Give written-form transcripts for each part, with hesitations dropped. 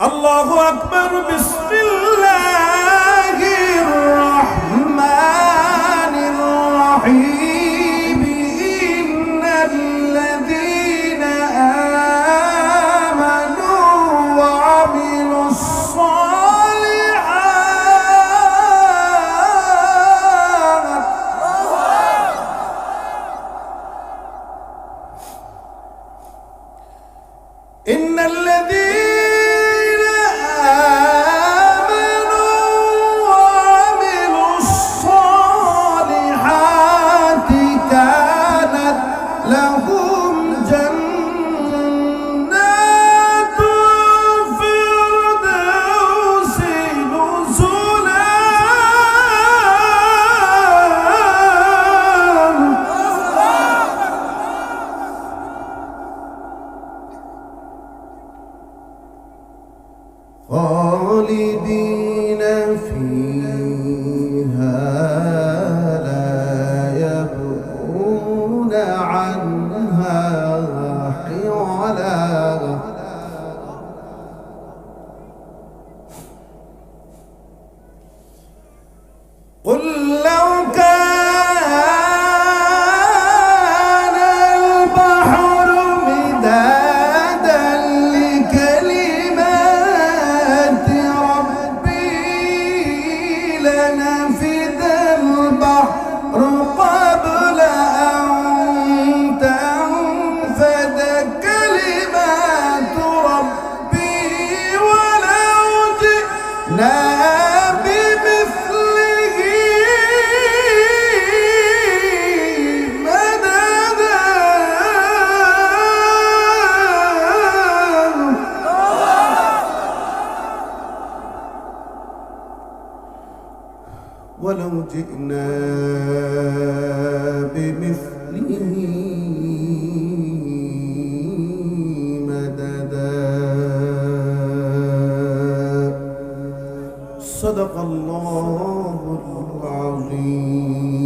আল্লাহু আকবার। বিসমিল্লাহির রহমানির রহিম। ইন্নাল্লাযীনা আমানু ওয়া আমিলুস সালিহাত خالدين فيها لا يبغون عنها حولا قل لو كان البحر مدادا لكلمات لنفد البحر قبل أن تنفد كلمات ربي ولو جئنا بمثله مددا ولو جئنا بمثله مددا صدق الله العظيم.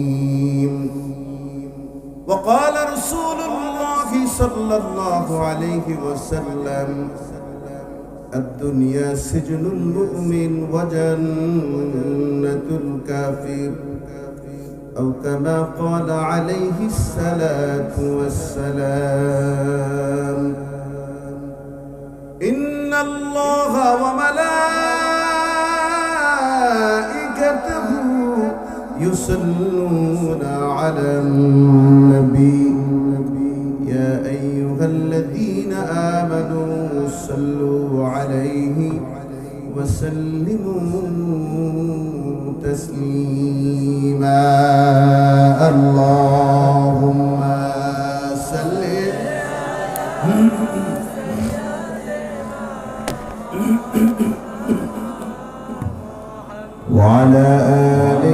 وقال رسول الله صلى الله عليه وسلم الدنيا سجن المؤمن وجنة الكافر أو كما قال عليه الصلاة والسلام. إن الله وملائكته يصلون على النبي يا أيها الذين آمنوا صلوا عليه وسلموا تسليما. اللهم صل وعلى آل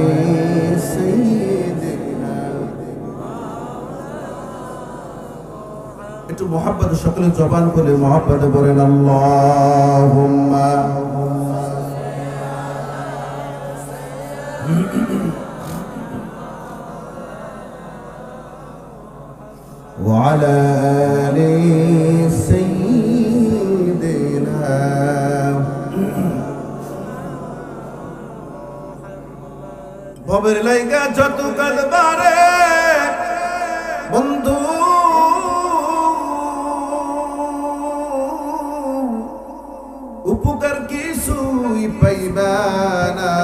سيدنا একটু মুহাব্বত সকলে জবান করে মুহাব্বত বলেন আল্লাহুম্মা وعلى آل سيدنا ভবের লাইগা যত কাঁদবারে বন্ধু উপকার কিছুই পাইবা না।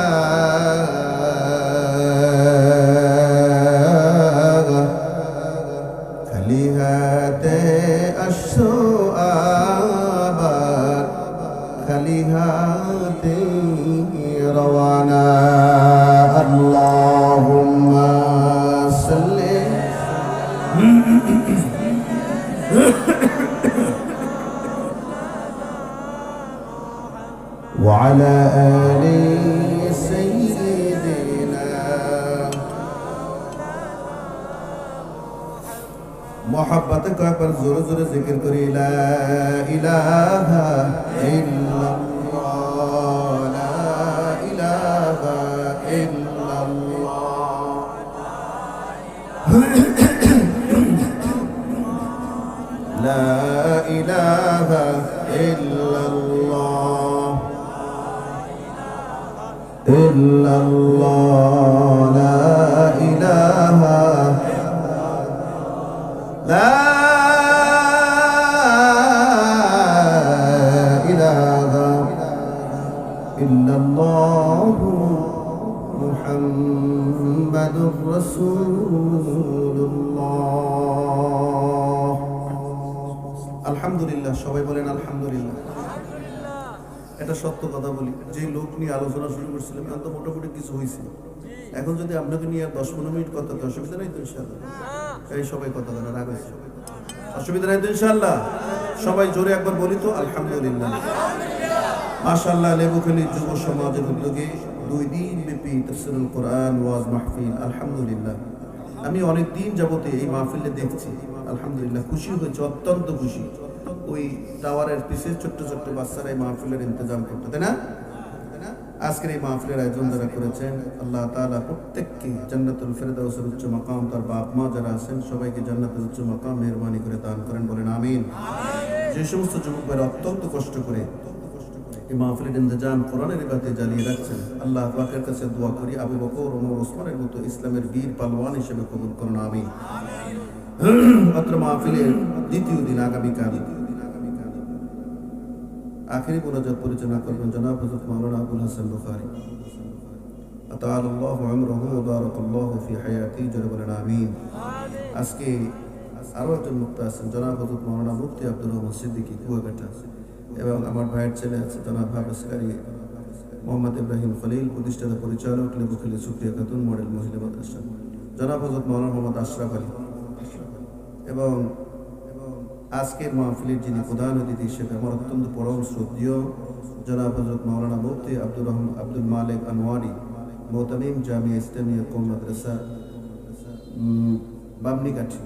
খালি হাতে আসো আবার খালি হাতে রওয়ানা। আল্লাহুম্মা সাল্লি وعلى آل سيدنا محبت کو ایک بار زور زور ذکر کری لا الہ الا اللہ لا الہ الا اللہ لا الہ الا اللہ ইল্লাল্লাহ লা ইলাহা লা ইলাহা ইল্লাল্লাহু মুহাম্মাদুর রাসূলুল্লাহ। আলহামদুলিল্লাহ, সবাই বলেন আলহামদুলিল্লাহ। এটা সত্য কথা বলি, যে লোক নিয়ে আলোচনা শুরু করছিলাম এখন তো মোটামুটি কিছু হয়েছে। এখন যদি আপনাকে নিয়ে 10-15 মিনিট কথা তো অসুবিধা নাই তো ইনশাআল্লাহ? এই সবাই কথা বলে রাগ হয়েছে, অসুবিধা নাই তো ইনশাআল্লাহ? সবাই জোরে একবার বলি তো আলহামদুলিল্লাহ। মাশাআল্লাহ, লেবুখালী যুব সমাজের উদ্যোগে 2 দিন ব্যাপী তাফসীরুল কোরআন ওয়াজ মাহফিল। আলহামদুলিল্লাহ, আমি অনেক দিন যাবতে এই মাহফিলে দেখছি। আলহামদুলিল্লাহ, খুশি হয়েছে, অত্যন্ত খুশি। ওই টাওয়ারের পিছে ছোট্ট ছোট্ট বাচ্চারা এই মাহফিলের ইন্তজাম করতো, তাই না? আজকের এই মাহফিলের আয়োজন যারা করেছেন, আল্লাহ তাআলা প্রত্যেককে জান্নাতুল ফেরদাউসের উচ্চ মাকাম, তার বাপ মা যারা আছেন সবাইকে জান্নাতুল উচ্চ মাকাম মেহেরবানি করে দান করেন, বলেন আমিন। যে সমস্ত যুবক ভাইরা অত্যন্ত কষ্ট করে এই মাহফিলের ইন্তজাম কোরআনের ইবাদতে জ্বালিয়ে রাখছেন, আল্লাহ পাকের কাছে দোয়া করি আবু বকর, ওমর, ওসমানের মতো ইসলামের বীর পালোয়ান হিসেবে কবুল করুন, আমিন। অত্র মাহফিলের দ্বিতীয় দিন আগামীকাল আখেরি মোনাজাত পরিচালনা করবেন জনাব হযরত মাওলানা আবুল হাসান বুখারী। আতাআল্লাহু উমরহু ওয়া বারাকাল্লাহু ফি হায়াতিহি, জোরে বলেন আমিন। আজকে আরো একজন মুক্তি আছেন, জনাব হযরত মাওলানা মুফতি আব্দুর রহমান সিদ্দিকী কুয়াকাটা, এবং আমার ভাইয়ের ছেলে আছে জনাব হাফেজ কারি মোহাম্মদ ইব্রাহিম খলিল, প্রতিষ্ঠাতা পরিচালক লেবুখালী সুপ্রিয়া খাতুন মডেল মহিলা মাদ্রাসা, জনাব হযরত মাওলানা মোহাম্মদ আশরাফ আলী, এবং আজকের মাহফিলের যিনি প্রধান অতিথি হিসেবে আমার অত্যন্ত পরম শ্রদ্ধেয় জনাব হযরত মাওলানা মুফতি আব্দুল মালিক আনোয়ারি, মোহতামিম জামিয়া ইসলামিয়া কওম মাদ্রাসা বামনিকাঠি,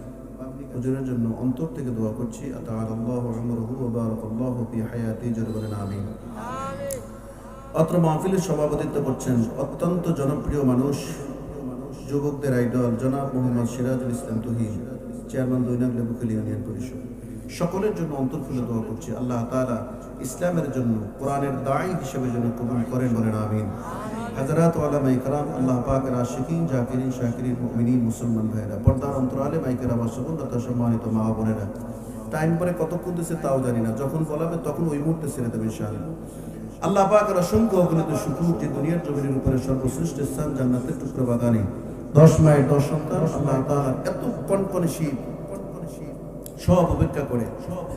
হুজুরের জন্য অন্তর থেকে দোয়া করছি। আতাআল্লাহু উমরহু ওয়া বারাকাল্লাহু ফি হায়াতিহি, জোরে বলেন আমিন। অত্র মাহফিলের সভাপতিত্ব করছেন অত্যন্ত জনপ্রিয় মানুষ, যুবকদের আইডল জনাব মোহাম্মদ সিরাজুল ইসলাম তুহিন, চেয়ারম্যান 2 নং লেবুখালী ইউনিয়ন পরিষদ। সকলের জন্য অন্তর খুলে দোয়া করছি, আল্লাহ তাআলা ইসলামের জন্য কোরআনের দাঈ হিসেবে যেন কবুল করেন, বলেন আমিন। হযরত ওলামায়ে কেরাম, আল্লাহ পাকের আশিকিন, জাকিরিন, শাকিরিন, মুমিনিন, মুসলমান ভাইরা, পর্দার অন্তরালে মাইকের আওয়াজ শুনুন, তথা সম্মানিত মা বোনেরা, টাইম পরে কতক্ষণ দিচ্ছে তাও জানি না, যখন বলাবে তখন ওই মুহূর্তে ছেড়ে দেবে ইনশাআল্লাহ। আল্লাহ পাকের অসংখ্য অগণিত শুকর, যে দুনিয়ার জমিনের উপরে সর্বশ্রেষ্ঠ স্থান জান্নাতের টুকরা বাগানে 10 মায়ের 10 সন্তান, আল্লাহ তাআলা এত কনকনে শীত সব উপেক্ষা করে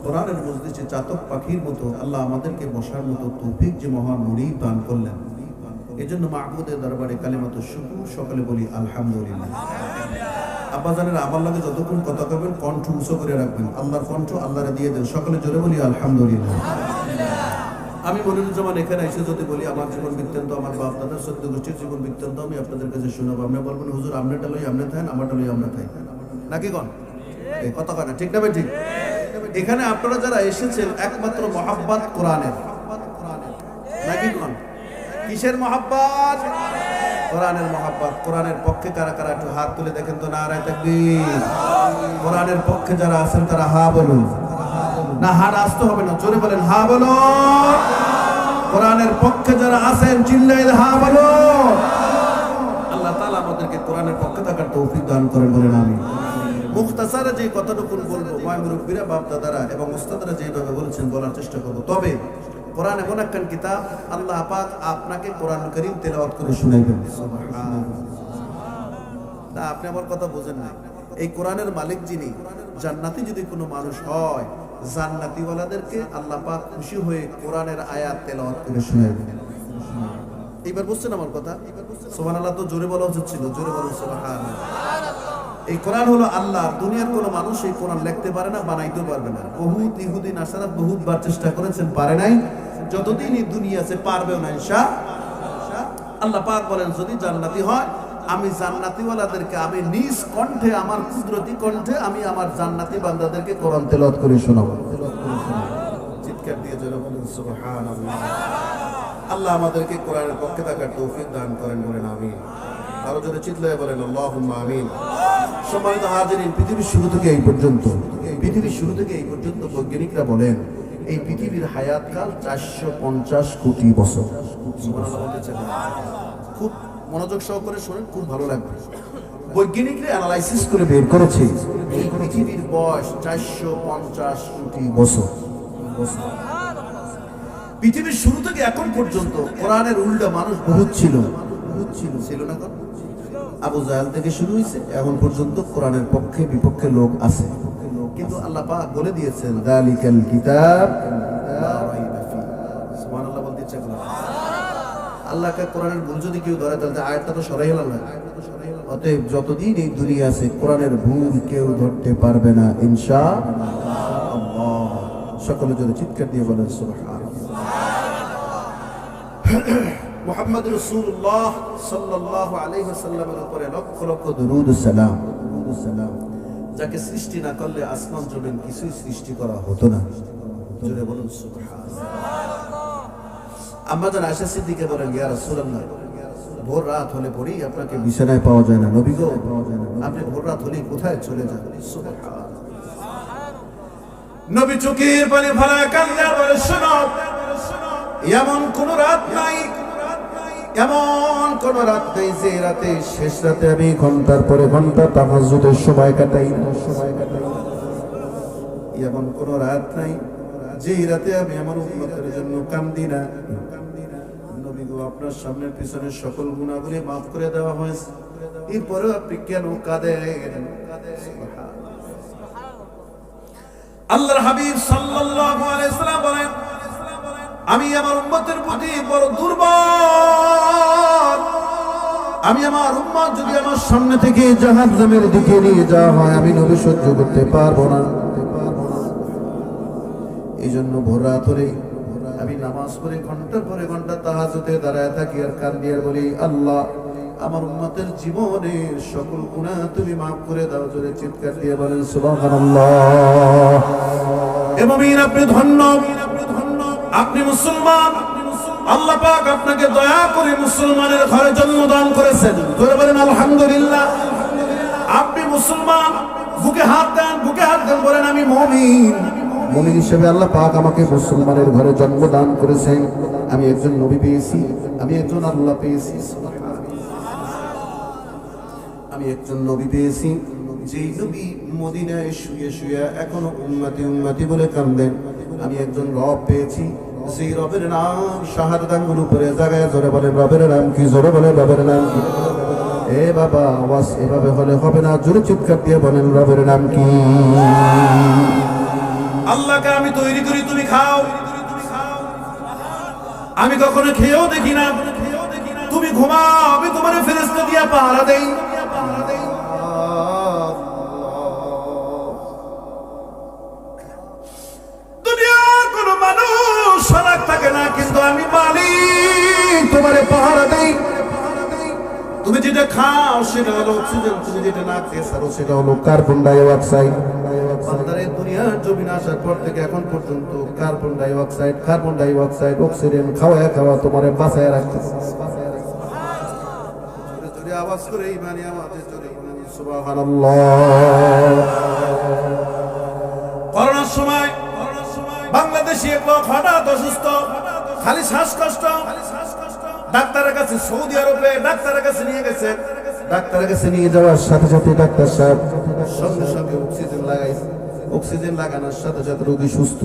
কোরআনের মজলিসে চাতক পাখির মতো আল্লাহ আমাদেরকে বসার মতো তৌফিক যে মহান মুনিব দান করলেন, এজন্য মাহবুদের দরবারে কালিমাতুশ শুকর সকলে বলি আলহামদুলিল্লাহ। আব্বাজানেরা আমার লাগে যতক্ষণ কথা কবেন কণ্ঠ উঁচু করে রাখবেন, আল্লাহর কণ্ঠ আল্লাহরে দিয়ে দেন, সকলে জোরে বলি আলহামদুলিল্লাহ। আমি মনিরুজ্জামান এখানে এসে যদি বলি আমার জীবন বৃত্তান্ত, আমার বাপ দাদার সদ্য গোষ্ঠীর জীবন বৃত্তান্ত আমি আপনাদের কাছে শোনাবো, আপনি বলবেন হুজুর আপনারটা লই আপনি থাকেন, আমারটা লই আমরা থাকি, নাকি কোন কথা কয় না, ঠিক না ভাই? ঠিক। এখানে আপনারা যারা এসেছেন একমাত্র মহাব্বত কোরআনের, নাকি কোন কিসের মহাব্বত? কোরআনের মহাব্বত। কোরআনের পক্ষে কারা কারা একটু হাত তুলে দেখেন তো, নারায়ে তাকবীর। কোরআনের পক্ষে যারা আছেন তারা হা বলুন, না হাত আসতে হবে না, জোরে বলেন হা বলুন। কোরআনের পক্ষে যারা আছেন চিল্লাইলে হা বলুন। আল্লাহ তাআলা আমাদেরকে কোরআনের পক্ষে থাকার তৌফিক দান করেন, বলেন আমিন। মুখতাসারে যে কথাটুকু বলবো, মুরব্বীরা, বাপ দাদারা এবং ওস্তাদরা যেভাবে বলেছেন বলার চেষ্টা করব। তবে কোরআন এমন একখান কিতাব, আল্লাহ পাক আপনাকে কোরআন কারীম তেলাওয়াত করে শুনাইবেন। সুবহানাল্লাহ। তা আপনি আমার কথা বোঝেন না, এই কোরআনের মালিক যিনি, জান্নাতি যদি কোনো মানুষ হয়, জান্নাতীওয়ালাদেরকে আল্লাহ পাক খুশি হয়ে কোরআনের আয়াত তেলাওয়াত করে শুনাইবেন। এইবার বুঝছেন আমার কথা? সুবহানাল্লাহ তো জোরে বলা উচিত ছিল, জোরে বলুন সুবহানাল্লাহ। এই কোরআন হলো আল্লাহ, দুনিয়ার কোনো মানুষ এই কোরআন লিখতে পারে না, বানাইতেও পারবে না। বহুত ইহুদি নাসারা বহুতবার চেষ্টা করেছেন, পারে নাই, যতদিন এই দুনিয়া আছে পারবেও না ইনশাআল্লাহ। আল্লাহ পাক বলেন যদি জান্নাতি হয়, আমি জান্নাতীওয়ালাদেরকে আমি নিজ কণ্ঠে, আমার কুদরতি কণ্ঠে আমি আমার জান্নাতি বান্দাদেরকে কোরআন তেলাওয়াত করে শোনাবো। চিৎকার দিয়ে জোরে বলুন সুবহানাল্লাহ। আল্লাহ আমাদেরকে কোরআনের পক্ষে থাকার তৌফিক দান করেন, বলেন আমিন। আরো জোরে চিৎকার বলেন আল্লাহুম্মা আমিন। সম্মানিত হাজিরিন, পৃথিবীর শুরু থেকে এই পর্যন্ত, পৃথিবীর শুরু থেকে এই পর্যন্ত বৈজ্ঞানিকরা বলেন এই পৃথিবীর হায়াতকাল 450 কোটি বছর। খুব মনোযোগ সহকারে শুনেন, খুব ভালো লাগবে। বৈজ্ঞানিকরা অ্যানালাইসিস করে বের করেছে এই পৃথিবীর বয়স 450 কোটি বছর। পৃথিবীর শুরু থেকে এখন পর্যন্ত কোরআনের উল্টা মানুষ বহুত ছিল না? আবু জাহেল থেকে শুরু হয়েছে, এখন পর্যন্ত কোরআনের পক্ষে বিপক্ষে লোক আছে, কিন্তু আল্লাহ পাক বলে দিয়েছেন যালিকাল কিতাব লা রাইবা ফি। সুবহানাল্লাহ বলতে ইচ্ছা করে। আল্লাহকে কোরআনের ভুল যদি কেউ ধরে তাহলে আয়াতটা তো সরাই হলো না। অতএব যতদিন এই দুনিয়া আছে কোরআনের ভুল কেউ ধরতে পারবে না ইনশাআল্লাহ। সকলে যদি চিৎকার দিয়ে বলেন সুবহানাল্লাহ। মুহাম্মদ রাসূলুল্লাহ সাল্লাল্লাহু আলাইহি ওয়াসাল্লামের উপরে লক্ষ লক্ষ দরুদ ও সালাম, যাকে সৃষ্টি না করলে আসমান জমিন কিছুই সৃষ্টি করা হতো না। জোরে বলুন সুবহানাল্লাহ। আম্মা জান আয়েশা সিদ্দিকা বলেন, ইয়া রাসূলুল্লাহ, ভোর রাত হলে পরেই আপনাকে বিছানায় পাওয়া যায় না। নবী গো, আপনি ভোর রাত হলেই কোথায় চলে যান? সুবহানাল্লাহ। নবী চোখের পানি ফেলা কান্না বলে, শোনো, এমন কোন রাত নাই, এমন কোন রাত নেই যে রাতে শেষ রাতে আমি ঘন্টার পরে ঘন্টা তাহাজ্জুদের সময় কাটাই। এমন কোন রাত নাই যে রাতে আমি আমার উম্মতের জন্য কান্দি না। নবী গো, আপনার সামনে পিছনে সকল গুনাহগুলি মাফ করে দেওয়া হয়েছে, এরপরেও আপনি কেন কাঁদেন? আল্লাহর হাবিব সাল্লাল্লাহু আলাইহি ওয়াসাল্লাম বলেন, আমি আমার উম্মতের প্রতি বড় দুর্বল। আমি আমার উম্মত যদি আমার সামনে থেকে জাহান্নামের দিকে নিয়ে যাওয়া হয়, আমি নবী সহ্য করতে পারবো না। এই জন্য ভোর রাত হলে আমি নামাজ পড়ে ঘন্টার পরে ঘন্টা তাহাজ্জুদে দাঁড়ায় থাকি আর কান্দি আর বলি, আল্লাহ, আমার উম্মতের জীবনের সকল গুনাহ তুমি মাফ করে দাও। জোরে চিৎকার দিয়ে বলেন সুবহানাল্লাহ। এবং আপনি ধন্য, আপনি মুসলমান। আল্লাহ পাক আপনাকে দয়া করে মুসলমানের ঘরে জন্মদান করেছেন। জোরে বলেন আলহামদুলিল্লাহ। আপনি মুসলমান, বুকে হাত দেন, বুকে হাত দেন, বলেন আমি মুমিন। মুমিন হিসেবে আল্লাহ পাক আমাকে মুসলমানের ঘরে জন্মদান করেছেন। আমি একজন নবী পেয়েছি, আমি একজন আল্লাহ পেয়েছি। আমি একজন নবী পেয়েছি, যেই নবী মদিনায় শুয়ে শুয়ে এখনো উম্মতি উম্মতি বলে কান্দেন। আমি একজন রব পেয়েছি, যেই রবের নাম শাহাদাত আঙ্গুল উপরে জায়গায়। জোরে বলেন রবের নাম কি? জোরে বলেন রবের নাম কি? এ বাবা, আওয়াজ এভাবে হলে হবে না, জোরে চিৎকার দিয়ে বলেন রবের নাম কি? আল্লাহকে আমি তৈরি করি, তুমি খাও। আমি কখনো খেয়েও দেখি না। তুমি ঘুমাও, আমি তোমার ফেরেশতা দিয়া পাহারা দেই। দুনিয়ার কোন মানুষ সজাগ থাকে না, কিন্তু আমি মালিক, তোমারে পাহারা দেই। তুমি যেটা খাও সেটা হলো অক্সিজেন, তুমি যেটা না খেয়ে ছাড়ো সেটা হলো কার্বন ডাই অক্সাইড। দুনিয়ার জমিন আসার পর থেকে এখন পর্যন্ত কার্বন ডাই অক্সাইড অক্সিজেন খাওয়া তোমারে বাঁচায় রাখতেছে। আওয়াজ করে ইমানি আমাদের জন্য সুবহানাল্লাহ। করোনার সময় বাংলাদেশে এক লোক হঠাৎ অসুস্থ, খালি শ্বাসকষ্ট। ডাক্তারের কাছে, সৌদি আরবে ডাক্তারের কাছে নিয়ে গেছে। ডাক্তারের কাছে নিয়ে যাওয়ার সাথে সাথে ডাক্তার সাহেব সঙ্গে সঙ্গে অক্সিজেন লাগাইছে। অক্সিজেন লাগানোর সাথে সাথে রোগী সুস্থ।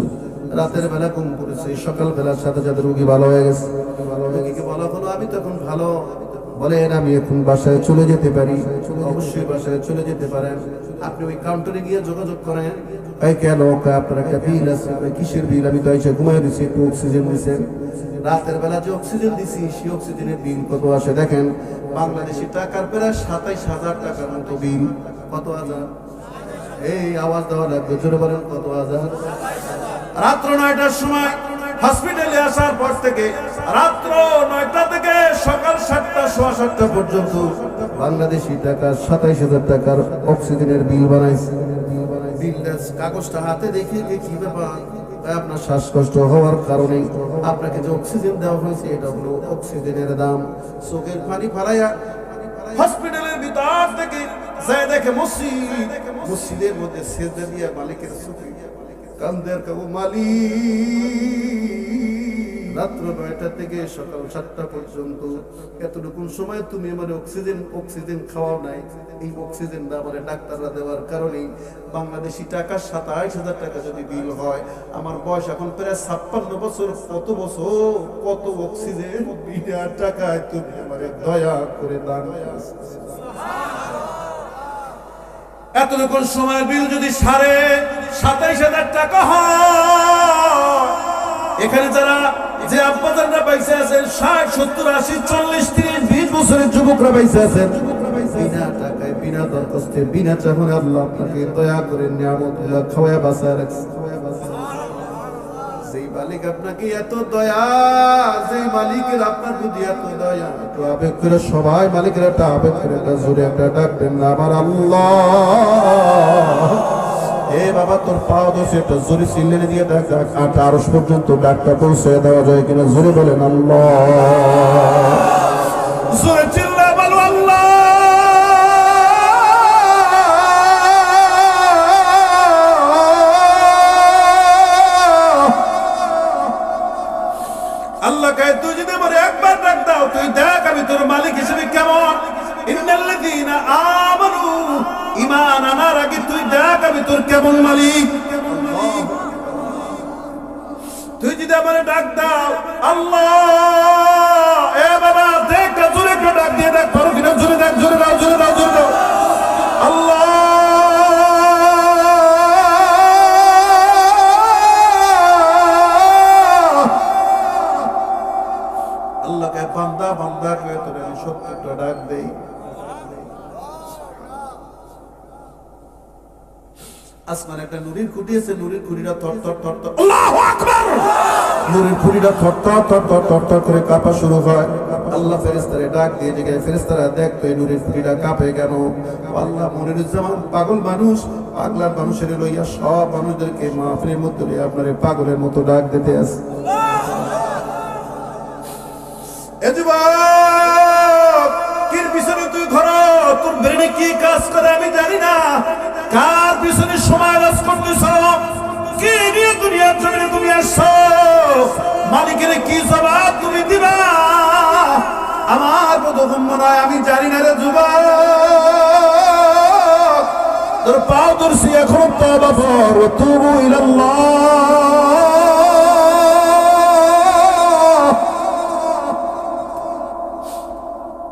রাতের বেলা ঘুম পড়েছে, সকাল বেলার সাথে সাথে রোগী ভালো হয়ে গেছে। রোগীকে বলা হলো, আমি তখন ভালো। বলেন, আমি এখন বাসায় চলে যেতে পারি? অবশ্যই বাসায় চলে যেতে পারেন। আপনি ওই কাউন্টারে গিয়ে যোগাযোগ করেন। কেন? আপনার একটা বিল আছে। কিসের বিল? আমি তো এসে ঘুমাই দিচ্ছি, একটু অক্সিজেন দিচ্ছেন। রাতের বেলা যে অক্সিজেন দিছি সেই অক্সিজেনের বিল কত আসে দেখেন। বাংলাদেশি টাকার প্রায় 27,000 টাকার মতো বিল। কত হাজার? এই আওয়াজ দেওয়া লাগবে, জোরে বলেন কত হাজার? রাত্র 9টার সময় হসপিটালে আসার পর থেকে রাত্র 9টা থেকে সকাল 7টা, সোয়া 7টা পর্যন্ত বাংলাদেশি টাকা 27,000 টাকার অক্সিজেনের বিল বানাইছে। বিলটা কাগজটা হাতে দেখে কি ব্যাপার? আপনার শ্বাসকষ্ট হওয়ার কারণে আপনাকে যে অক্সিজেন দেওয়া হয়েছে এটা হলো অক্সিজেনের দাম। চোখের পানি ফালাইয়া হসপিটালের ভিতর থেকে যায় দেখে মসজিদ, মসজিদের মধ্যে সেজদা দিয়ে মালিকের চোখে কান্দের কাবু, মালিক রাত্র 9টা থেকে সকাল 7টা পর্যন্ত এতটুকু সময় তুমি আমার অক্সিজেন খাওয়াও নাই। এই অক্সিজেনটা আমার ডাক্তাররা দেওয়ার কারণে বাংলাদেশি টাকা 27,000 টাকা যদি বিল হয়, আমার বয়স এখন প্রায় 56 বছর। কত অক্সিজেন বিনা টাকায় তুমি আমার দয়া করে দান করছো। এতটুকু সময়ের বিল যদি 27,000 টাকা হয়, এখানে যারা যে আব্বাজানরা পয়সা আছেন 60, 70, 80, 40, 30, 20 বছরের যুবকরা পয়সা আছেন, বিনা টাকায় বিনা দরখাস্তে বিনা চাহনে আল্লাহ আপনাকে দয়া করে নিয়ামতগুলো খাওয়ায় বাঁচায় রাখছে। যেই মালিক আপনাকে এত দয়া, যেই মালিকের আপনার প্রতি এত দয়া, একটু আবেগ করে সবাই মালিকের একটা আবেগ করে একটা জোরে একটা ডাকবেন না আমার আল্লাহ। এ বাবা তোর পাও দোষে একটা জোরে সিলেনে দিয়ে ডাক, আরশ পর্যন্ত ডাকটা পৌঁছে দেওয়া যায় কিনা জোরে বলেন আল্লাহ। জোরে চিল্লা বলো আল্লাহ। আল্লাহ কয় তুই যদি আমার একবার ডাক দাও, তুই দেখ আমি তোর মালিক হিসেবে কেমন। ইন্নাল্লাযীনা আমানু, ঈমান আনার আগে তুই দেখ আমি তোর কেমন মালিক। তুই যদি আমার ডাক দাও আল্লাহ, এ বাবা দেখ জোরে একটা ডাক দিয়ে দেখ পারো কিনা, জোরে দেখ, জোরে দাও, জোরে দাও, জোরে দাও আল্লাহ। আল্লাহকে বান্দা বান্দা করে তোরে আমি সত্যটা ডাক দেই। আসমান একটা নূরের খুঁটি আছে, নূরের খুঁটিটা থর থর থর থর, আল্লাহু আকবার, নূরের খুঁটিটা থর থর থর থর থর থর করে কাঁপা শুরু হয়। আল্লাহ ফেরেশতারে ডাক দিয়ে জিজ্ঞাসা, ফেরেশতারা দেখ তো এই নূরের খুঁটিটা কাঁপে কেন? আল্লাহ মনিরুজ্জামান পাগল মানুষ, পাগলার মানুষের লইয়া সব মানুষদেরকে মাহফিলের মধ্যে লইয়া আপনার পাগলের মতো ডাক দিতে আছে। এ যুবক, কির পিছনে তুই ঘর, তোর ব্রেনে কি কাজ করে আমি জানি না। কার পিছনে সময় লস করতেছ, কি নিয়ে দুনিয়ার জমিনে তুমি আসছো, মালিকের কি জবাব তুমি দিবা? আমার বোধগম্য মনে হয় আমি জানি না রে যুবক। তোর পাও ধরছি এখন তওবা কর, তুবু ইলাল্লাহ।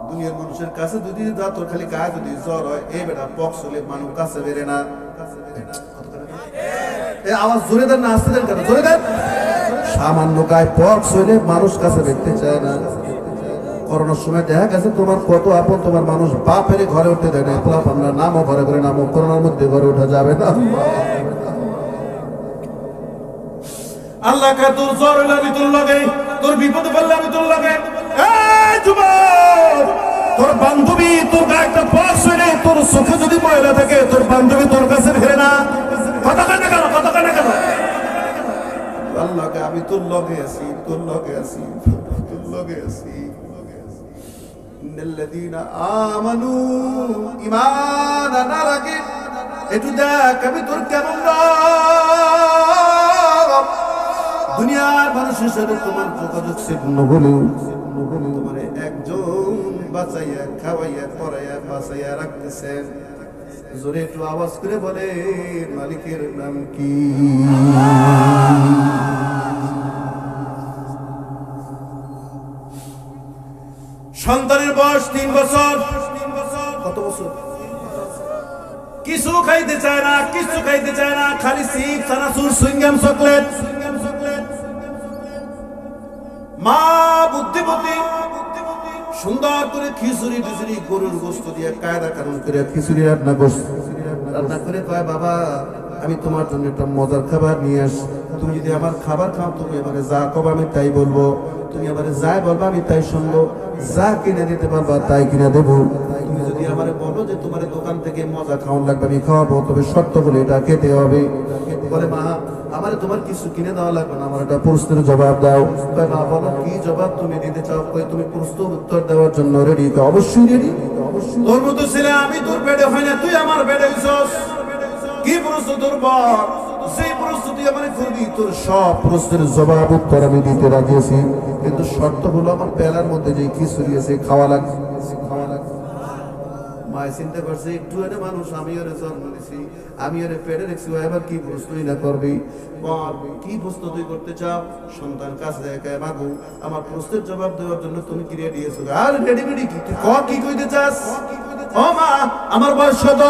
দুনিয়ার মানুষের কাছে যদি যা, তোর খালি গায়ে যদি জ্বর হয়, এই বেটা পক্স হলে মানুষ কাছে বেরে না। আওয়াজ জোরে দেন না আসতে দেন কেন? জোরে দেন। সামান্য গায়ে পক্স হইলে মানুষ কাছে দেখতে চায় না। করোনার সময় দেখা গেছে তোমার কত আপন তোমার মানুষ বাপের ঘরে উঠতে দেয় না। আমরা নামও ঘরে ঘরে নামও, করোনার মধ্যে ঘরে ওঠা যাবে না। আল্লাহ কা তোর জ্বর হইলে আমি তোর লাগে, তোর বিপদে পড়লে আমি তোর লাগে। এই যুবক, তোর বান্ধবী তোর গায়ে একটা পক্স হইলে তোর চোখে যদি ময়লা থাকে, তোর বান্ধবী তোর কাছে ফেরে না। কথা কানে কেন? কথা কানে কেন? আল্লাহকে আমি তোর লগে আছি, তোর লগে আছি, তোর লগে আছি। ইন্নাল্লাযীনা আমানু, ঈমান আনার আগে একটু দেখ আমি তোর কেমন রব। দুনিয়ার মানুষের সাথে তোমার যোগাযোগ ছিন্ন হলেও তোমার একজন বাঁচাইয়া খাওয়াইয়া পড়াইয়া বাঁচাইয়া রাখতেছেন। জোরে একটু আওয়াজ করে বলে মালিকের নাম কি? সন্তানের বয়স 3 বছর। কত বছর? কিছু খাইতে চায় না, কিছু খাইতে চায় না, খালি চিপস, চানাচুর, সুইংগাম, চকলেট। মা বুদ্ধিপতি সুন্দর করে খিচুড়ি টিচুড়ি গরুর গোস্ত দিয়ে কায়দা কানুন করে খিচুড়ি রান্না করে কয় বাবা আমি তোমার জন্য একটা মজার খাবার নিয়ে আস। তুমি যদি আমার খাবার খাও, তুমি এবারে যা কবে আমি তাই বলবো, তুমি এবারে যাই বলবা আমি তাই শুনবো, যা কিনে দিতে পারবা তাই কিনে দেবো। তুমি যদি আমারে বলো যে তোমার দোকান থেকে মজা খাওয়ান লাগবে, আমি খাওয়াবো, তবে শর্ত বলে এটা খেতে হবে। বলে মা আমারে তোমার কিছু কিনে দেওয়া লাগবে না, আমার একটা প্রশ্নের জবাব দাও। মা বলো কি জবাব তুমি দিতে চাও? তুমি প্রশ্নের উত্তর দেওয়ার জন্য রেডি? অবশ্যই রেডি। তোর মতো ছেলে আমি তোর পেটে হয় না, তুই আমার পেটে হইছস। কি প্রশ্ন তোর বল? যে প্রস্তুতি আমার করবি তোর সব প্রশ্নের জবাব উত্তর আমি দিতে রাজি আছি, কিন্তু শর্ত হলো আমার পেলার মধ্যে যে খিচুড়ি আছে খাওয়া লাগবে। মায় চিন্তা করছে একটু এনে মানুষ, আমি ওরে জন্ম দিছি, আমি ওরে পেটে রেখছি, এবার কি প্রশ্নই না করবি, কি প্রশ্ন তুই করতে চাও? সন্তান কাছে একা মাগু, আমার প্রশ্নের জবাব দেওয়ার জন্য তুমি কি রেডি আছো? আর রেডিমেডি কি তুই কি কইতে চাস? ও মা আমার বয়স কত?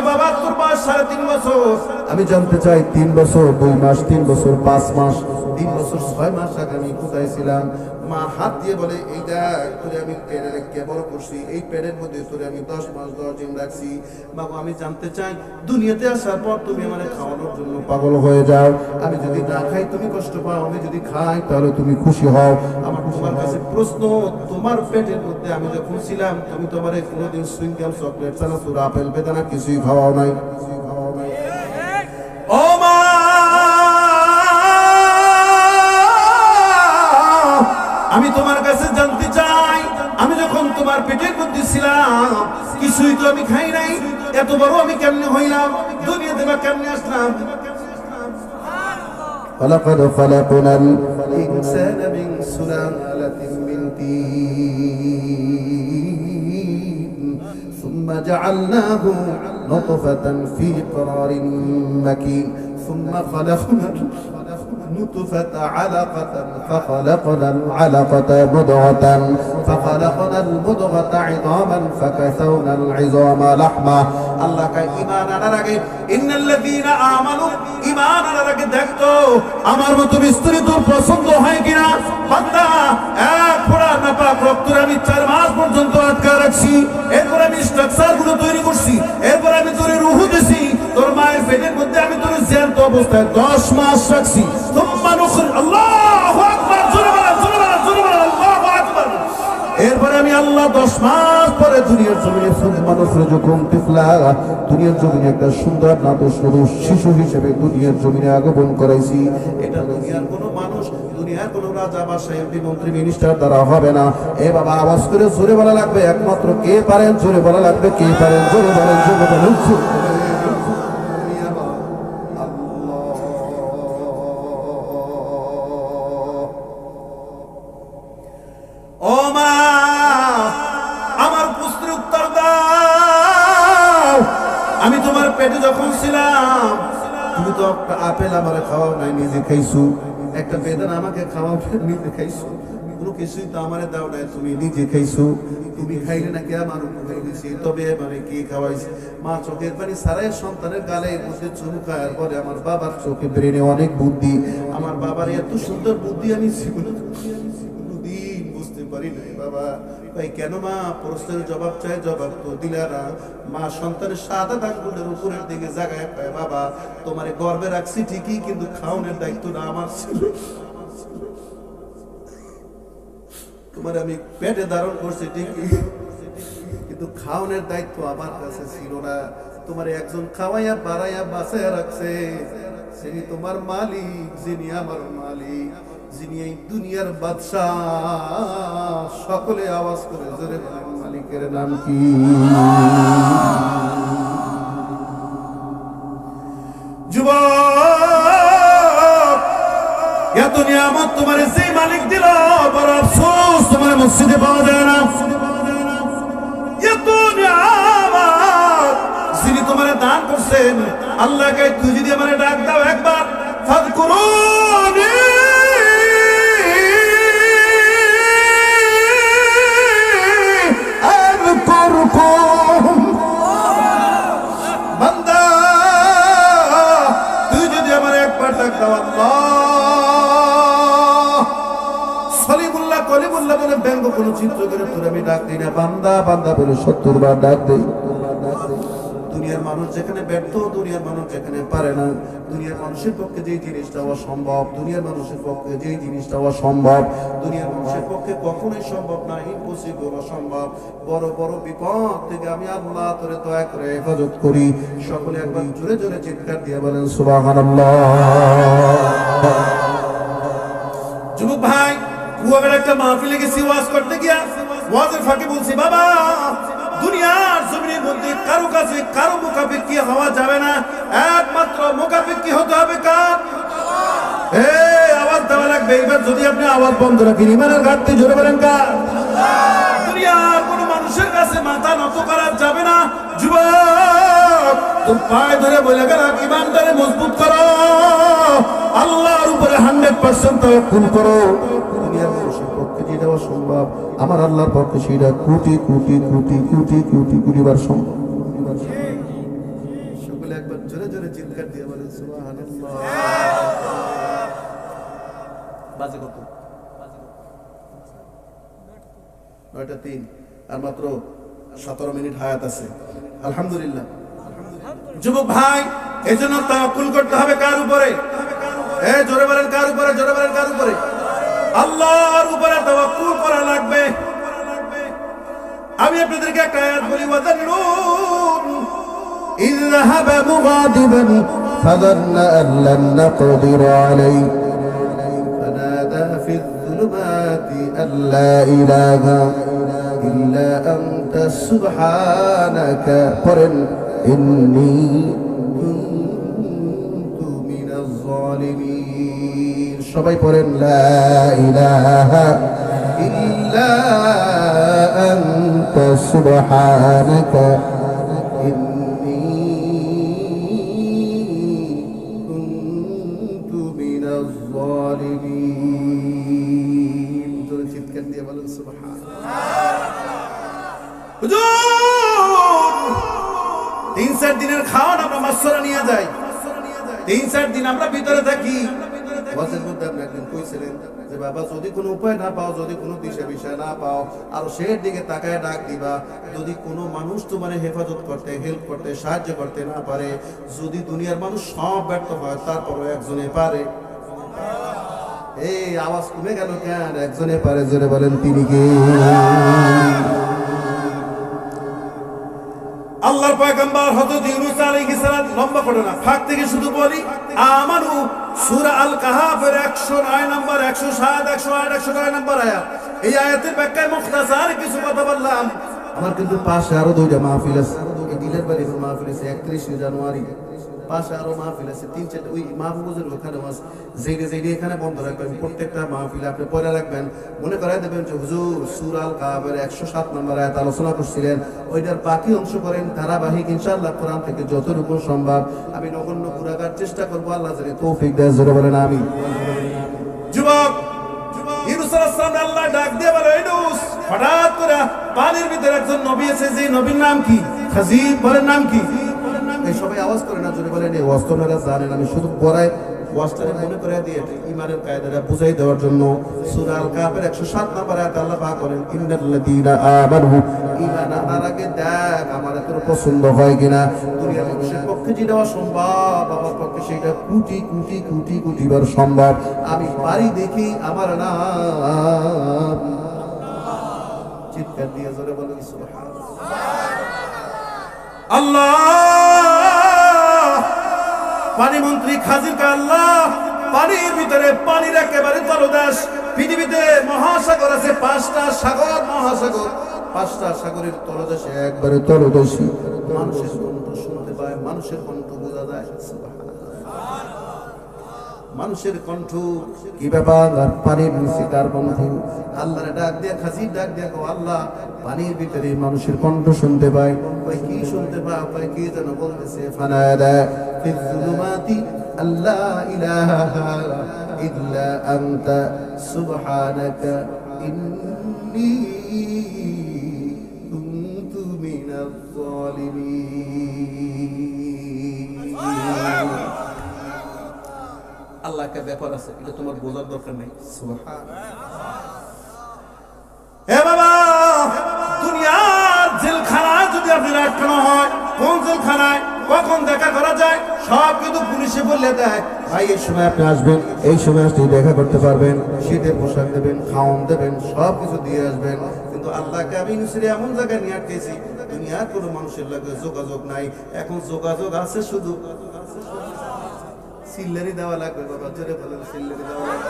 বাবা তোর বয়স 3.5 বছর। আমি জানতে চাই 3 বছর 2 মাস, 3 বছর 5 মাস, 3 বছর 6 মাস আগে আমি কোথায় ছিলাম? মা হাত দিয়ে বলে এইটা তোরে আমি পেটে রেখে বড় করছি, এই পেটের মধ্যে তোরে আমি 10 মাস 10 দিন রাখছি। বাবু আমি জানতে চাই দুনিয়াতে আসার পর তুমি আমারে খাওয়ানোর জন্য পাগল হয়ে যাও, আমি যদি না খাই তুমি কষ্ট পাও, আমি যদি খাই তাহলে তুমি খুশি হও। আমার তোমার কাছে প্রশ্ন, তোমার পেটের মধ্যে আমি যখন ছিলাম তুমি তো আমারে কোনোদিন সুইংগাম, চকলেট, চানাচুর, আপেল, বেদানা কিছুই খাওয়াও নাই। ও মা আমি তোমার কাছে জানতে চাই, আমি যখন তোমার পেটের মধ্যে ছিলাম কিছুই তো আমি খাই নাই, এত বড় আমি কেমনে হইলাম? দুনিয়াতে বা কেমনে আসলাম? ولقد خلقنا الإنسان من سلالة من طين ثم جعلناه نطفة في قرار مكين ثم خلقنا نطفة علقة فخلقنا العلقة مضغة فخلقنا المضغة عظاما فكسونا العظام لحما। আল্লাহ কা ঈমান আনার আগে ইন্নাল্লাযীনা আমানু, ঈমান আনার আগে দেখতো আমার মতো বিস্তারিত তোর পছন্দ হয় কিনা। বান্দা এক ফোঁটা নাপাক রক্ত আমি 4 মাস পর্যন্ত আটকা রাখছি, এরপর আমি স্ট্রাকচার গুলো তৈরি করছি, এরপর আমি তোর রূহ দিছি, তোর মায়ের পেটের মধ্যে আমি তোর জ্যান্ত অবস্থায় 10 মাস রাখছি। আল্লাহু আকবার, জোরে বলেন, জোরে বলেন, জোরে বলেন, আল্লাহু আকবার। এরপরে আমি আল্লাহ 10 মাস পরে দুনিয়ার জমিনে মানুষ যখন টিফলা দুনিয়ার জমিনে একটা সুন্দর নাদুস শিশু হিসেবে দুনিয়ার জমিনে আগমন করাইছি। এটা দুনিয়ার কোনো মানুষ, দুনিয়ার কোনো রাজা বা এমপি, মন্ত্রী, মিনিস্টার দ্বারা হবে না। এ বাবা আওয়াজ করে জোরে বলা লাগবে, একমাত্র কে পারেন জোরে বলা লাগবে, কে পারেন জোরে বলেন, জোরে বলেন। ও মা আমার প্রশ্নের উত্তর দাও, আমি তোমার পেটে যখন ছিলাম তুমি তো একটা আপেল আমারে খাওয়াও নাই, নিজে খাইছো, একটা বেদানা আমাকে খাওয়াও নিজে খাইছো, কোনো কিছুই তো আমারে দাও নাই, তুমি নিজে খাইছো। তুমি খাইলে নাকি আমার উপকার দিছি, তবে মানে কি খাওয়াইছে? মা চোখের পানি সারাই সন্তানের গালে বসে চুমুকার পরে আমার বাবার চোখে ব্রেনে অনেক বুদ্ধি, আমার বাবার এত সুন্দর বুদ্ধি আমি পারি নাই। বাবা ভাই কেন মা প্রশ্নের জবাব চাই, জবাব তো দিলা না। মা সন্তানের সাদা আঙ্গুলের উপরের দিকে জায়গায় পায়, বাবা তোমারে গর্বে রাখছি ঠিকই, কিন্তু খাওয়ানোর দায়িত্বটা আমার ছিল। তোমার আমি পেটে ধারণ করছি ঠিকই, কিন্তু খাওয়ানোর দায়িত্ব আমার কাছে ছিল না। তোমার একজন খাওয়াইয়া বাড়াইয়া বাঁচাইয়া রাখছে, যিনি তোমার মালিক, যিনি আমার মালিক, যিনি এই দুনিয়ার বাদশাহ। সকলে আওয়াজ করে জোরে বলেন, মালিকের নাম কি? যুবক এত নিয়ামত তোমার সেই মালিক দিল, বড় আফসোস তোমার মসজিদে পাওয়া যায় না। এত নিয়ামত যিনি তোমার দান করছেন, আল্লাহকে তুই যদি আমার ডাক দাও একবার, ফাযকুরুনি আযকুরকুম। বান্দা তুই যদি আমার একবার ডাক দাও, আল্লাহ সলিমুল্লাহ কলিমুল্লাহ বলে ব্যঙ্গ কোন চিত্র করে তোর আমি ডাক দিই না, বান্দা বান্দা বলে 70 বার ডাক দেই। দুনিয়ার মানুষ যেখানে ব্যর্থ, দুনিয়ার মানুষ যেখানে পারে না, দুনিয়ার মানুষের পক্ষে যেই জিনিসটা অসম্ভব, দুনিয়ার মানুষের পক্ষে যেই জিনিসটা অসম্ভব, দুনিয়ার মানুষের পক্ষে কখনোই সম্ভব না, ইম্পসিবল, অসম্ভব। বড় বড় বিপদ থেকে আমি আল্লাহ তোরে দয়া করে হেফাজত করি। সকলে একবার জোরে জোরে চিৎকার দিয়ে বলেন সুবহানাল্লাহ। যুবক ভাই, কুয়াকাটা একটা মাহফিলে গেছি ওয়াজ করতে গিয়া, ওয়াজের ফাঁকে বলছি, বাবা দুনিয়ার জমিনের মধ্যে কারো কাছে কারো মুখাপেক্ষী হওয়া যাবে না, একমাত্র মুখাপেক্ষী হতে হবে কার? আওয়াজ দেওয়া লাগবে। এবার যদি আপনি আওয়াজ বন্ধ রাখেন ইমানের ঘাটতি জোরে বলেন কার? দুনিয়ার কোন মানুষের কাছে মাথা নত করা যাবে না। যুবক তুমি পায়ে ধরে বলে গেল ইমানটারে মজবুত করো, আল্লাহর উপরে 100% তাওয়াক্কুল করো। দুনিয়ার মানুষের পক্ষে যেটা অসম্ভব আমার আল্লাহর পক্ষে সেটা কোটি কোটি কোটি কোটি কোটি কোটি বার সম্ভব। সকলে একবার জোরে জোরে চিৎকার দিয়ে বলেন সুবহানাল্লাহ। বাজে কত? 9:03 আর মাত্র 17 মিনিট হায়াত আছে। আলহামদুলিল্লাহ। যুবক ভাই, এজন্য তাওয়াক্কুল করতে হবে কার উপরে? জোরে বলেন কার উপরে? জোরে বলেন কার উপরে? আল্লাহর উপরে তাওয়াক্কুল করা লাগবে। আমি আপনাদেরকে একটা আয়াত বলি, ওয়াদান্নুন ইয যাহাবা মুগাদিবান ফাযান্না আন লান নাকদির আলাইহি ফানাদা ফি যুলুমাতি আল্লা ইলাহা ইল্লা আনতা সুবহানাকা পড়েন ইন্নী কুনতু মিনাজ জালিমিন। সবাই পড়েন লা ইলাহা ইল্লা আনতা সুবহানাকা ইন্নী কুনতু মিনাজ জালিমিন। জোরে চিৎকার দিয়ে বলেন সুবহানাল্লাহ। হুজুর 3-4 দিনের খাওয়ান আমরা মাসরা নিয়ে যাই, 3-4 দিন আমরা ভিতরে থাকি। ওয়াজের মধ্যে আপনি একদিন কইছিলেন যে বাবা যদি কোনো উপায় না পাও, যদি কোনো দিশা বিষয় না পাও, আর সেই দিকে তাকায় ডাক দিবা। যদি কোনো মানুষ তোমার হেফাজত করতে, হেল্প করতে, সাহায্য করতে না পারে, যদি দুনিয়ার মানুষ সব ব্যর্থ হয় তারপরও একজনে পারে। এই আওয়াজ কমে গেল কেন? একজনে পারে, জোরে বলেন তিনি কে? আল্লাহর পয়গম্বর হযরত ইউনূস আলাইহিস সালাম। লম্বা করে না, ফাক থেকে শুধু বলি আমানু সূরা আল কাহাফের 109 নম্বর, 107, 108, 109 নম্বর আয়াত। এই আয়াতের ব্যাখ্যায় মুখতাসার কিছু কথা বললাম। আমার কিন্তু পাশে আরো 2টা মাহফিল আছে, এই দিলের বাড়ির মাহফিল আছে 31 জানুয়ারি, পাশে আরো মাহফিল আছে 3-4টা। ওই মাহফুজের ওখানে যেই এখানে বন্ধ রাখবেন, প্রত্যেকটা মাহফিলে আপনি পড়ে রাখবেন, মনে করাই দেবেন যে হুজুর সূরা আল কাহাফের 107 নম্বর আয়াত আলোচনা করছিলেন, ওইটার বাকি অংশ করেন ধারাবাহিক ইনশাআল্লাহ। কোরআন থেকে যতটুকু সম্ভব আমি নগণ্য পুরাকার চেষ্টা করবো, আল্লাহ জানে তৌফিক দেয়। জোরে বলেন আমিন। যুবক ইউনূস আলাইহিস সালাম আল্লাহ ডাক দিয়ে বলে, ইউনূস, হঠাৎ করে পানির ভিতরে একজন নবী আছে, যে নবীর নাম কি? খাজিব। বলেন নাম কি? এই সবাই আওয়াজ করে না, জোরে বলেন। এই ওয়াস্তনারা জানেন, আমি শুধু পড়াই ওয়াজটারে মনে করে দিয়ে ইমানের কায়দাটা বুঝাই দেওয়ার জন্য। সূরা আল কাহাফের 107 নম্বর আয়াতে আল্লাহ পাক বলেন, ইন্নাল্লাযীনা আমানু, ঈমান আনার আগে দেখ আমার তোর পছন্দ হয় কিনা। দুনিয়ার মানুষের পক্ষে যেটা অসম্ভব আমার পক্ষে সেটা কোটি কোটি কোটি কোটি বার সম্ভব। আমি পারি দেখি আমার নাম। চিৎকার দিয়ে জোরে বলেন সুবহানাল্লাহ। আল্লাহ পানি মন্ত্রী খাজিরকে আল্লাহ পানির ভিতরে, পানির একেবারে তলদেশ। পৃথিবীতে মহাসাগর আছে 5টা সাগর, মহাসাগর 5টা সাগরের তলদেশে একবারে তলদেশী মানুষের কণ্ঠ শুনতে পায়, মানুষের কণ্ঠ বোঝা যায়। মানুষের কণ্ঠ কি ব্যাপার? আর পানির নিচে কার কণ্ঠ? আল্লাহর ডাক দিয়ে খাজির ডাক দিয়ে কো আল্লাহ পানির ভিতরে মানুষের কণ্ঠ শুনতে পায়। কই কি শুনতে পায়? কই কি যেন বলতেছে, ফানাদা ফিজ যুলুমাতি আল্লা ইলাহা ইল্লা আনতা সুবহানাকা ইন্নী কুনতু মিনাজ জালিমিন। আল্লাহ একটা ব্যাপার আছে, এটা তোমার বোঝার দরকার নেই। হে বাবা, দুনিয়ার জেলখানায় যদি আপনি আটকানো হয়, কোন জেলখানায় কখন দেখা করা যায় সব কিন্তু পুলিশে বলে দেয়, ভাই এই সময় আপনি আসবেন, এই সময় আসলে দেখা করতে পারবেন, শীতের পোশাক দেবেন, খাওয়ান দেবেন, সব কিছু দিয়ে আসবেন। কিন্তু আল্লাহকে আমি নিশ্চয়ই এমন জায়গায় নিয়ে আটকেছি দুনিয়ার কোনো মানুষের লাগে যোগাযোগ নাই। এখন যোগাযোগ আছে শুধু সিল্লারি দেওয়া লাগবে। বাবা জোরে বলেন, সিল্লারি দেওয়া লাগবে।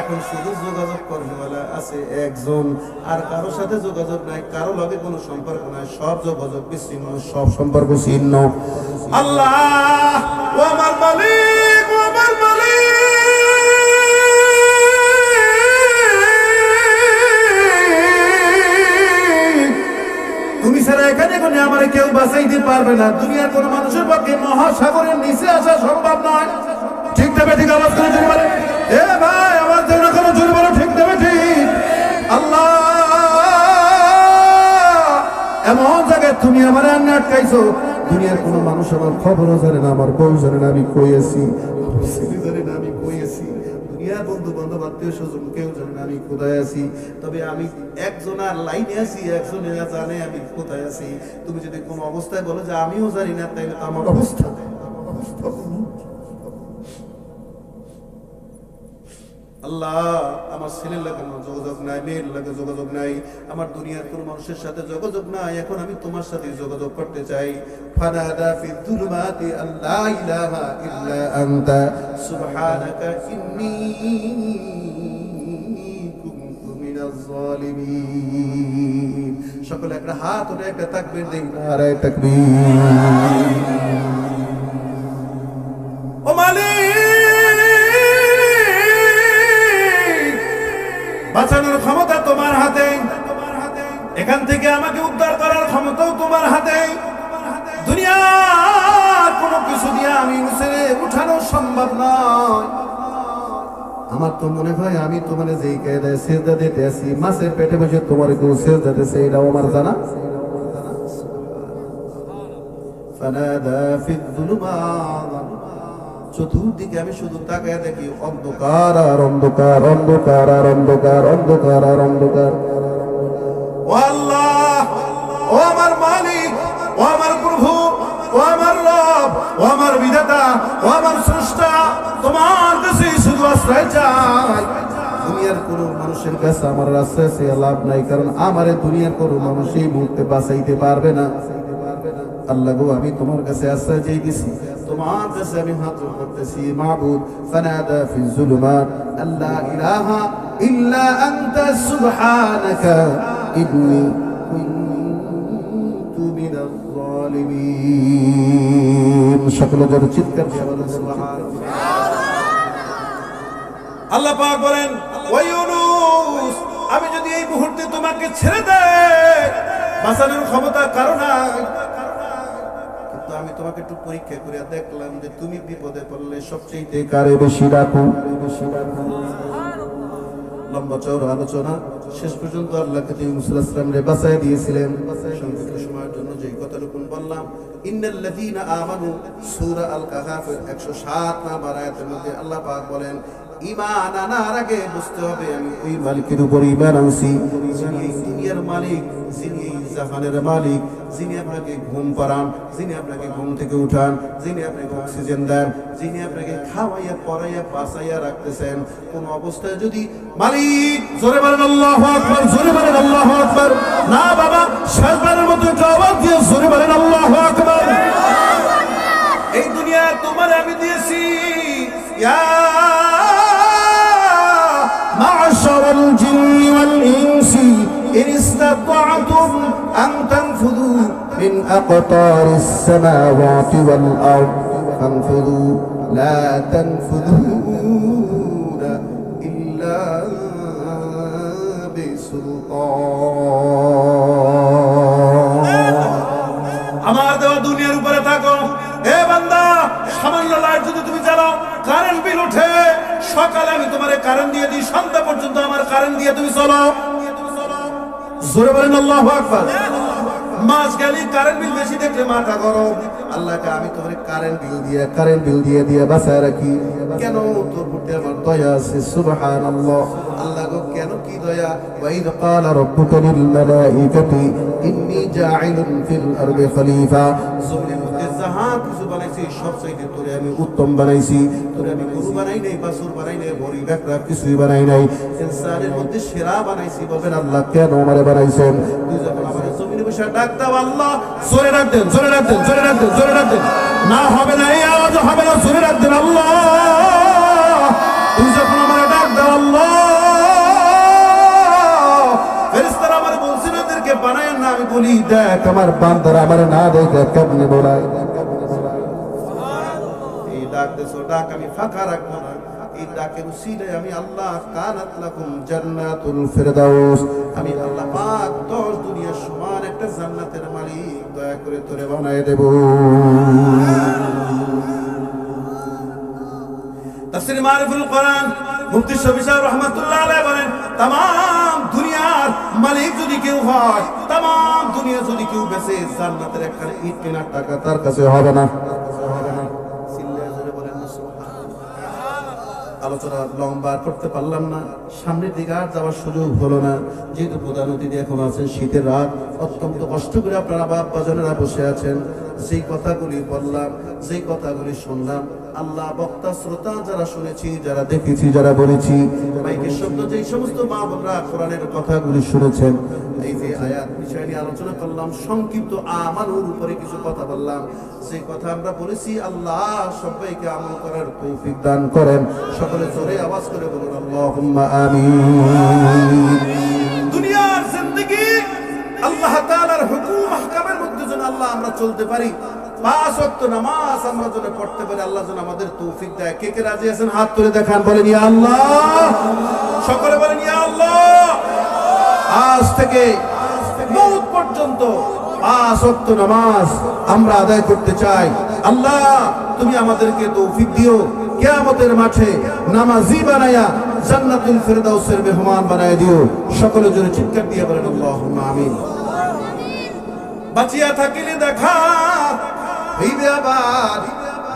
এখন শুধু যোগাযোগ কর্মওয়ালা আছে একজন, আর কারো সাথে যোগাযোগ নাই, কারো লগে কোনো সম্পর্ক নাই, সব যোগাযোগ বিচ্ছিন্ন, সব সম্পর্ক ছিন্ন। আল্লাহ ও আমার মালিক, ও আমার মালিক, তুমি ছাড়া এখানে কোনো আমার কেউ বাঁচাইতে পারবে না। দুনিয়ার কোনো মানুষের পক্ষে মহাসাগরের নিচে আসা সম্ভব নয়। ঠিক দেবে ঠিক আওয়াজ করে জোরে বলে, এ ভাই আওয়াজ দেও না কেন, জোরে বলো ঠিক দেবে ঠিক। আল্লাহ এমন জায়গায় তুমি আমার আন্না আটকাইছো, দুনিয়ার কোনো মানুষ আমার খবরও জানে না, আমার বউ জানে না আমি কই আছি, আমার ছেলে জানে না আমি কই আছি, দুনিয়ার বন্ধু বান্ধব আত্মীয় স্বজন কেউ জানে না আমি কোথায় আছি। তবে আমি একজনের লাইনে আছি, একজনে জানে আমি কোথায় আছি। তুমি যদি কোনো অবস্থায় বলো যে আমিও জানি না, তাইলে তো আমার অবস্থা। আল্লাহ আমার ছেলের লাগে যোগাযোগ নাই, মেয়ের লাগে যোগাযোগ নাই, আমার দুনিয়ার কোনো মানুষের সাথে যোগাযোগ নাই, এখন আমি তোমার সাথে যোগাযোগ করতে চাই। ফানাদা ফিদ যুলুমাতি আল্লা ইলাহা ইল্লা আনতা সুবহানাকা ইন্নী কুনতু মিনাজ জালিমিন। সকলে একটা হাত উঠে একটা তাকবীর দেন, নারে তাকবীর। ও মালিক, বাঁচানোর ক্ষমতা তোমার হাতে, এখান থেকে আমাকে উদ্ধার করার ক্ষমতাও তোমার হাতে। দুনিয়ার কোনো কিছু দিয়ে আমি ছেড়ে উঠানো সম্ভব নয়। আমার তো মনে হয় আমি তোমার যেই কায়দায় সেজদা দিতে আসি, মাছের পেটে বসে তোমার কেউ সেজদা দিতেছে, এটাও আমার জানা। ফানাদা ফিদ যুলুমাত, চতুর্দিকে আমি শুধু তাকায় দেখি অন্ধকার আর অন্ধকার, অন্ধকার আর অন্ধকার, অন্ধকার আর অন্ধকার। ও আল্লাহ, ও আমার মালিক, ও আমার প্রভু, ও আমার রব, ও আমার বিধাতা, ও আমার স্রষ্টা, তোমার কাছে শুধু আশ্রয় চাই। দুনিয়ার কোনো মানুষের কাছে আমার আশ্রয় চেয়ে লাভ নাই, কারণ আমার দুনিয়ার কোনো মানুষ এই মুহূর্তে বাঁচাইতে পারবে না। আল্লাহ গো, আমি তোমার কাছে আশ্রয় চেয়ে গেছি, তোমার কাছে আমি হাত করতেছি। মাবুদ, ফানাদা ফিজ যুলুমাত আল্লা ইলাহা ইল্লা আনতা সুবহানাকা ইন্নী কুনতু মিনাজ জালিমিন। সকলে যারা চিৎকার দিয়ে বলেন সুবহানাল্লাহ। আল্লাহ পাক বলেন, ও ইউনূস, আমি যদি এই মুহূর্তে তোমাকে ছেড়ে দেই, বাঁচানোর ক্ষমতা কারো নাই, আমি তোমাকে একটু পরীক্ষা করে দেখলাম যে তুমি বিপদে পড়লে সবচেয়ে কারে বেশি রাখো। লম্বা চওড়া আলোচনা শেষ পর্যন্ত আল্লাহ নবী মুহাম্মদ সাল্লাল্লাহু আলাইহি ওয়াসাল্লাম রে বাঁচায় দিয়েছিলেন। সংক্ষিপ্ত সময়ের জন্য যে কথাটুকু বললাম, ইন্নাল্লাযীনা আমানু, সূরা আল কাহফের 107 নম্বর আয়াতের মধ্যে আল্লাহ পাক বলেন, ঈমান আনার আগে বুঝতে হবে আমি ওই মালিকের উপর ঈমান আনছি, যিনি দুনিয়ার মালিক, যিনি জাহানের মালিক, যিনি আপনাকে ঘুম পাড়ান, যিনি আপনাকে ঘুম থেকে উঠান, যিনি আপনাকে অক্সিজেন দেন, যিনি আপনাকে খাওয়াইয়া পড়াইয়া বাঁচাইয়া রাখতেছেন। কোন অবস্থায় যদি মালিক, জোরে বলেন আল্লাহু আকবার, জোরে বলেন আল্লাহু আকবার। না বাবা, শেষবারের মতো একটা আওয়াজ দিয়ে জোরে বলেন আল্লাহু আকবার। এই দুনিয়া তোমার আমি দিয়েছি, ইয়া মা'শারাল জিন্নি ওয়াল ইনসি ইন ইসতাতা'তুম আন তানফুযু মিন আকতারিস সামাওয়াতি ওয়াল আরদ ফানফুযু লা তানফুযুনা ইল্লা বিসুলতান। আমার দেওয়া দুনিয়ার উপরে থাকো। এ বান্দা, সামান্য লাইট যদি তুমি জ্বালাও, কারেন্ট বিল ওঠে, সকালে আমি তোমারে কারেন্ট দিয়ে দিই, সন্ধ্যা পর্যন্ত আমার কারেন্ট দিয়ে তুমি চলো। জোরে বলেন আল্লাহু আকবার। মাস গেলি কারেন্ট বিল বেশি দেখলে মাথা গরম। আল্লাহকে আমি তোমার কারেন্ট বিল দিয়ে বাঁচায় রাখি। কেন? তোর প্রতি আমার দয়া আছে। সুবহানাল্লাহ। আল্লাহ গো, কেন কি দয়া? ওয়াইদ ক্বালা রাব্বুকা লিল মালাইকাতি ইন্নী জাইলুন ফিল আরদি খলিফা। জমিনের মধ্যে যাহা কিছু বানাইছি সবচাইতে তোরে আমি উত্তম বানাইছি। তোরে আমি গরু বানাই নাই, বাছুর বানাই নাই, বড়ি বেকরা কিছুই বানাই নাই, ইনসানের মধ্যে সেরা বানাইছি। বলবেন আল্লাহ কেন আমারে বানাইছেন? তুই যখন আমার জমিনে বসে ডাক দাও আল্লাহ, জোরে ডাক দেন, জোরে ডাক দেন, জোরে ডাক দেন, জোরে ডাক দেন। না হবে না, এই আওয়াজ হবে না, জোরে ডাক দেন আল্লাহ। তুই যখন আমার ডাক দাও আল্লাহ, বলি, দেখ আমার বান্দারা আমার না দেখে কেমনে বলায়। এই ডাক দেছো, ডাক আমি ফাঁকা রাখবো না। এই ডাকের উসিলায় আমি আল্লাহ কানাত লাকুম জান্নাতুল ফিরদাউস, আমি আল্লাহ পাক 10 দুনিয়ার সমান একটা জান্নাতের মালিক দয়া করে তোরে বানায় দেব। তাফসীর মারিফুল কোরআন মুফতি শফি সাহেব রাহমাতুল্লাহ আলাইহি বলেন, তামাম দুনিয়ার মালিক যদি কেউ হয়, তামাম দুনিয়া যদি কেউ বেচে, জান্নাতের একটা ইট কেনার টাকা তার কাছে হবে না। আলোচনা লম্বা করতে পারলাম না, সামনের দিকে আর যাওয়ার সুযোগ হলো না। যেহেতু প্রধান অতিথি এখন আছেন, শীতের রাত, অত্যন্ত কষ্ট করে আপনারা বাপ বাজনেরা বসে আছেন। যেই কথাগুলি বললাম, যেই কথাগুলি শুনলাম, আল্লাহ বক্তা শ্রোতা যারা শুনেছি, যারা দেখেছি, যারা বলেছি, মাইকের শব্দ যেই সমস্ত মা বোনরা কোরআনের কথাগুলি শুনেছেন, এই যে আয়াত বিষয় নিয়ে আলোচনা করলাম, সংক্ষিপ্ত আমানুর উপরে কিছু কথা বললাম, সেই কথা আমরা বলেছি, আল্লাহ সবাইকে আমল করার তৌফিক দান করেন। সকলে জোরে আওয়াজ করে বলুন আল্লাহুম্মা আমিন। দুনিয়ার জিন্দেগি আল্লাহ তাআলার হুকুম আহকামের মধ্যে যেন আল্লাহ আমরা চলতে পারি, 5 ওয়াক্ত নামাজ আমরা যেন পড়তে পারি, আল্লাহ যেন আমাদের তৌফিক দেয়। কে কে রাজি আছেন হাত তুলে দেখান, বলেন ইয়া আল্লাহ। সকলে বলেন ইয়া আল্লাহ। আজ থেকে মওত পর্যন্ত 5 ওয়াক্ত নামাজ আমরা আদায় করতে চাই। আল্লাহ তুমি আমাদেরকে তৌফিক দিও, কিয়ামতের মাঠে নামাজি বানায়া জান্নাতুল ফিরদাউসের মেহমান বানায় দিও। সকলে জোরে চিৎকার দিয়ে বলেন আল্লাহুম্মা আমিন। বাঁচিয়া থাকিলে দেখা হইবে আবার,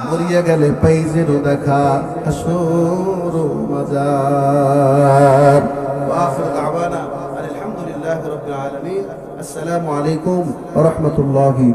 মরিয়া গেলে পাইজেরও দেখা হাসর ও মাজার। ওয়া আখিরু দাওয়ানা আলহামদুলিল্লাহি রাব্বিল আলামিন। আসসালামু আলাইকুম ওয়া রাহমাতুল্লাহি।